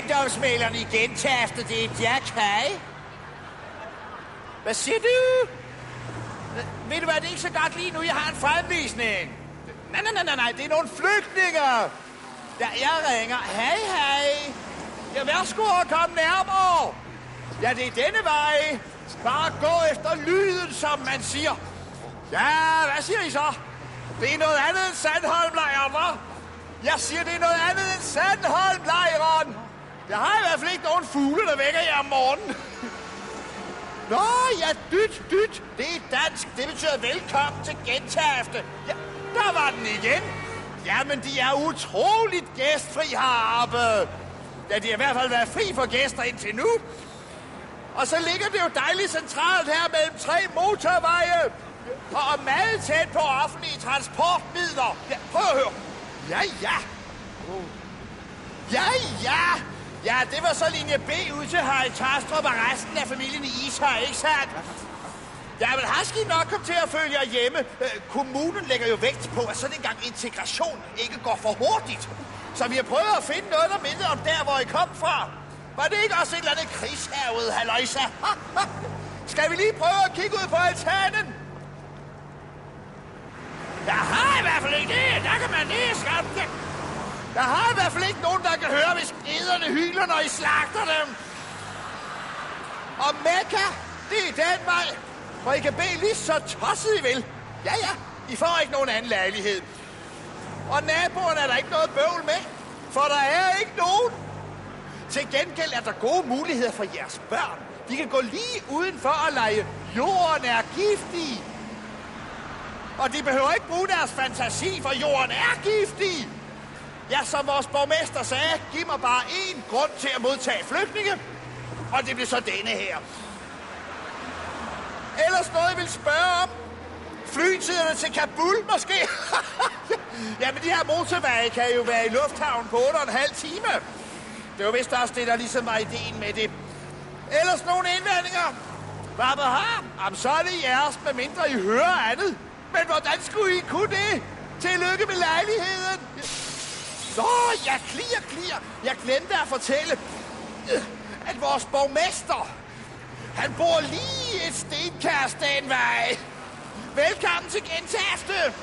ejendomsmæleren i Gentofte, det er Jack Hay. Hvad siger du? Ved du hvad, det er ikke så godt lige nu, jeg har en fremvisning. Nej, det er nogle flygtninger. Ja, jeg ringer. Hej. Ja, værsgo at komme nærmere. Ja, det er denne vej. Bare gå efter lyden, som man siger. Ja, hvad siger I så? Det er noget andet end Sandholmlejren, hva'? Jeg siger, det er noget andet end Sandholmlejren. Jeg har i hvert fald ikke nogen fugle, der vækker jer om morgenen. Nå, ja, dyt. Det er dansk. Det betyder velkommen til Gentofte. Ja, der var den igen. Jamen, de er utroligt gæstfri heroppe. Ja, de har i hvert fald været fri for gæster indtil nu. Og så ligger det jo dejligt centralt her mellem 3 motorveje. Og meget tæt på offentlige transportmidler. Ja, prøv at høre. Ja, det var så linje B ud til Harry Tarstrup og resten af familien i Ishøj, ikke sandt? Ja, men har skal I nok komme til at følge jer hjemme. Kommunen lægger jo vægt på, at sådan en gang integration ikke går for hurtigt. Så vi har prøvet at finde noget, der minder om der, hvor I kom fra. Var det ikke også et eller andet krigshavet, halløjsa? Skal vi lige prøve at kigge ud på altanen? Jeg har i hvert fald ikke det. Der kan man lige skaffe det. Jeg har i hvert fald ikke nogen, der kan høre, hvis ederne hyler, når I slagter dem. Og Mekka, det er den vej, hvor I kan bede lige så tosset I vil. Ja, I får ikke nogen anden lejlighed. Og naboerne er der ikke noget bøvl med, for der er ikke nogen. Til gengæld er der gode muligheder for jeres børn. De kan gå lige udenfor og lege jorden er giftig. Og de behøver ikke bruge deres fantasi, for jorden er giftig. Ja, som vores borgmester sagde, giv mig bare én grund til at modtage flygtninge. Og det bliver så denne her. Ellers noget, jeg vil spørge om. Flytiderne til Kabul, måske? Jamen, de her motorveje kan jo være i lufthavnen på 8,5 timer. Det var vist også det, der ligesom var ideen med det. Ellers nogle indvendinger? Jamen, så er det jeres, med mindre I hører andet. Men hvordan skulle I kunne det? Tillykke med lejligheden. Nå, jeg klirer. Jeg glemte at fortælle, at vores borgmester, han bor lige et stenkast den vej. Velkommen til Gentofte.